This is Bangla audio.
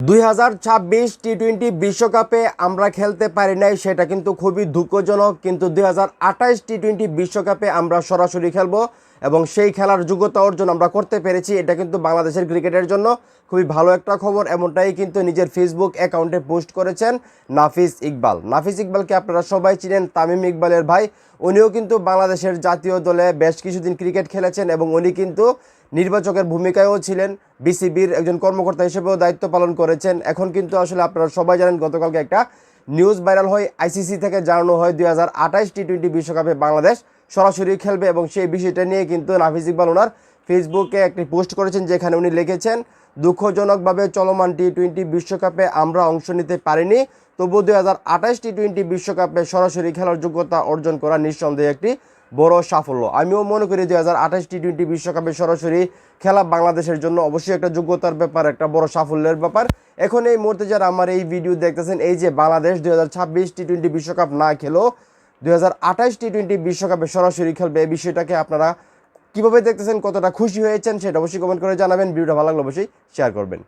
2026 টি-20 বিশ্বকাপে আমরা খেলতে পারি নাই, সেটা কিন্তু খুবই দুঃখজনক। কিন্তু 2028 টি-20 বিশ্বকাপে আমরা সরাসরি খেলবো এবং সেই খেলার যোগ্যতা অর্জন আমরা করতে পেরেছি। এটা কিন্তু বাংলাদেশের ক্রিকেটের জন্য খুবই ভালো একটা খবর। এমনটাই কিন্তু নিজের ফেসবুক অ্যাকাউন্টে পোস্ট করেছেন নাফিস ইকবাল। নাফিস ইকবালকে আপনারা সবাই চিনেন, তামিম ইকবালের ভাই। উনিও কিন্তু বাংলাদেশের জাতীয় দলে বেশ কিছুদিন ক্রিকেট খেলেছেন এবং উনি কিন্তু নির্বাচকের ভূমিকায়ও ছিলেন, বিসিবির একজন কর্মকর্তা হিসেবেও দায়িত্ব পালন করেছেন। এখন কিন্তু আসলে আপনারা সবাই জানেন, গতকালকে একটা নিউজ ভাইরাল হয়, আইসিসি থেকে জানানো হয় 2028 টি-20 বিশ্বকাপে বাংলাদেশ সরাসরি খেলবে এবং সেই বিষয়টা নিয়ে কিন্তু নাফিস ইকবাল ওনার ফেসবুকে একটি পোস্ট করেছেন, যেখানে উনি লিখেছেন, দুঃখজনকভাবে চলমান টি-20 বিশ্বকাপে আমরা অংশ নিতে পারিনি, তবু 2028 টি-20 বিশ্বকাপে সরাসরি খেলার যোগ্যতা অর্জন করা নিঃসন্দেহে একটি বড় সাফল্য। আমিও মনে করি 2028 টি-20 বিশ্বকাপে সরাসরি খেলা বাংলাদেশের জন্য অবশ্যই একটা যোগ্যতার ব্যাপার, একটা বড় সাফল্যের ব্যাপার। এখন এই মুহূর্তে যারা আমার এই ভিডিও দেখতেছেন, এই যে বাংলাদেশ 2026 টি-20 বিশ্বকাপ না খেলেও 2028 টি-20 বিশ্বকাপে সরাসরি খেলবে, এই বিষয়টাকে আপনারা কিভাবে দেখতেছেন, কতটা খুশি হয়েছেন সেটা অবশ্যই কমেন্ট করে জানাবেন। ভিডিওটা ভালো লাগলে অবশ্যই শেয়ার করবেন।